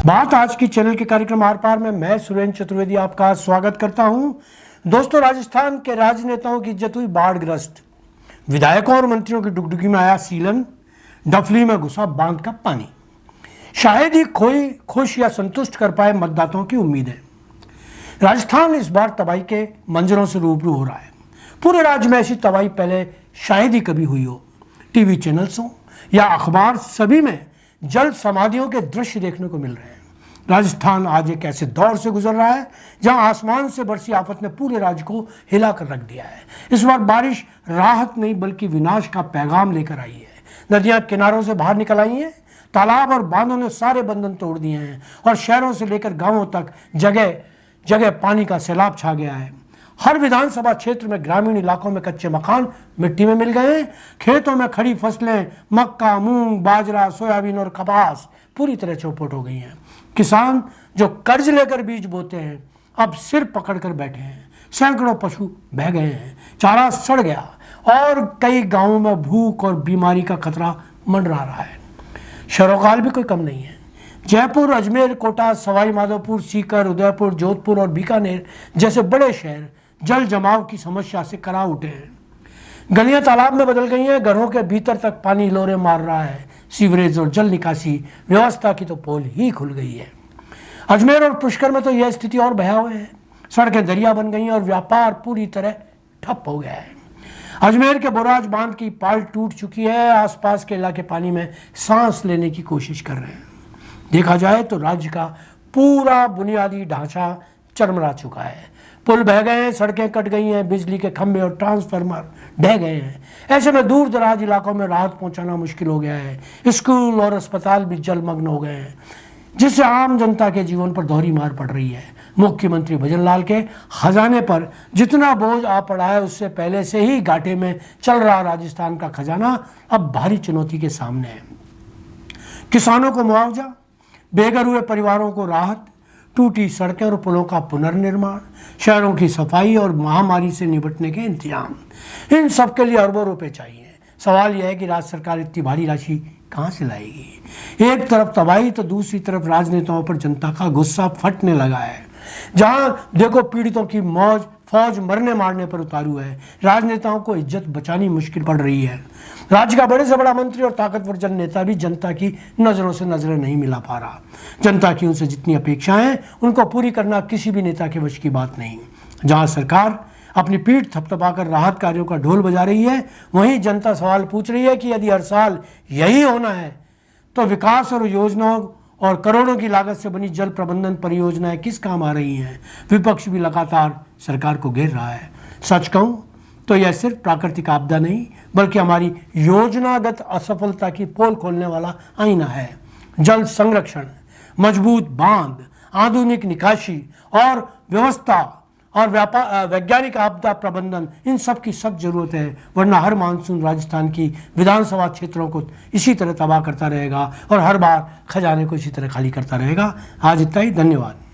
बात आज की चैनल के कार्यक्रम आर पार में मैं सुरेंद्र चतुर्वेदी आपका स्वागत करता हूं। दोस्तों, राजस्थान के राजनेताओं की इज्जत हुई बाढ़ग्रस्त। विधायकों और मंत्रियों की डुगडुगी में आया सीलन, डफली में घुसा बांध का पानी। शायद ही कोई खुश या संतुष्ट कर पाए मतदाताओं की उम्मीदें। राजस्थान इस बार तबाही के मंजरों से रूबरू हो रहा है। पूरे राज्य में ऐसी तबाही पहले शायद ही कभी हुई हो। टीवी चैनल्स हो या अखबार, सभी में जल समाधियों के दृश्य देखने को मिल रहे हैं। राजस्थान आज एक ऐसे दौर से गुजर रहा है जहां आसमान से बरसी आफत ने पूरे राज्य को हिला कर रख दिया है। इस बार बारिश राहत नहीं बल्कि विनाश का पैगाम लेकर आई है। नदियां किनारों से बाहर निकल आई हैं, तालाब और बांधों ने सारे बंधन तोड़ दिए हैं और शहरों से लेकर गांवों तक जगह जगह पानी का सैलाब छा गया है। हर विधानसभा क्षेत्र में ग्रामीण इलाकों में कच्चे मकान मिट्टी में मिल गए हैं। खेतों में खड़ी फसलें मक्का, मूंग, बाजरा, सोयाबीन और कपास पूरी तरह चौपट हो गई हैं। किसान जो कर्ज लेकर बीज बोते हैं अब सिर पकड़कर बैठे हैं। सैकड़ों पशु बह गए हैं, चारा सड़ गया और कई गांवों में भूख और बीमारी का खतरा मंडरा रहा है। शहरों भी कोई कम नहीं है। जयपुर, अजमेर, कोटा, सवाई माधोपुर, सीकर, उदयपुर, जोधपुर और बीकानेर जैसे बड़े शहर जल जमाव की समस्या से करा उठे हैं। गलियां तालाब में बदल गई हैं, घरों के भीतर तक पानी हिलोरे मार रहा है। सीवरेज और जल निकासी व्यवस्था की तो पोल ही खुल गई है। अजमेर और पुष्कर में तो यह स्थिति और भयावह है। सड़कें दरिया बन गई हैं और व्यापार पूरी तरह ठप हो गया है। अजमेर के बोराज बांध की पाल टूट चुकी है। आसपास के इलाके पानी में सांस लेने की कोशिश कर रहे हैं। देखा जाए तो राज्य का पूरा बुनियादी ढांचा चरमरा चुका है। पुल बह गए हैं, सड़कें कट गई हैं, बिजली के खंभे और ट्रांसफार्मर ढह गए हैं। ऐसे में दूर दराज इलाकों में राहत पहुंचाना मुश्किल हो गया है। स्कूल और अस्पताल भी जलमग्न हो गए हैं, जिससे आम जनता के जीवन पर दोहरी मार पड़ रही है। मुख्यमंत्री भजनलाल के खजाने पर जितना बोझ आ पड़ा है, उससे पहले से ही घाटे में चल रहा राजस्थान का खजाना अब भारी चुनौती के सामने है। किसानों को मुआवजा, बेघर हुए परिवारों को राहत, टूटी सड़कें और पुलों का पुनर्निर्माण, शहरों की सफाई और महामारी से निपटने के इंतजाम, इन सब के लिए अरबों रुपए चाहिए। सवाल यह है कि राज्य सरकार इतनी भारी राशि कहाँ से लाएगी। एक तरफ तबाही तो दूसरी तरफ राजनेताओं पर जनता का गुस्सा फटने लगा है। जहां देखो पीड़ितों की मौज फौज मरने मारने पर उतारू है। राजनेताओं को इज्जत बचानी मुश्किल पड़ रही है। राज्य का बड़े से बड़ा मंत्री और ताकतवर जन नेता भी जनता की नज़रों से नजरें नहीं मिला पा रहा। जनता की उनसे जितनी अपेक्षाएं हैं उनको पूरी करना किसी भी नेता के वश की बात नहीं। जहां सरकार अपनी पीठ थपथपाकर राहत कार्यों का ढोल बजा रही है, वहीं जनता सवाल पूछ रही है कि यदि हर साल यही होना है तो विकास और योजनाओं और करोड़ों की लागत से बनी जल प्रबंधन परियोजनाएं किस काम आ रही हैं। विपक्ष भी लगातार सरकार को घेर रहा है। सच कहूं तो यह सिर्फ प्राकृतिक आपदा नहीं बल्कि हमारी योजनागत असफलता की पोल खोलने वाला आईना है। जल संरक्षण, मजबूत बांध, आधुनिक निकासी और व्यवस्था और वैज्ञानिक आपदा प्रबंधन, इन सब की सब जरूरत है। वरना हर मानसून राजस्थान की विधानसभा क्षेत्रों को इसी तरह तबाह करता रहेगा और हर बार खजाने को इसी तरह खाली करता रहेगा। आज इतना ही, धन्यवाद।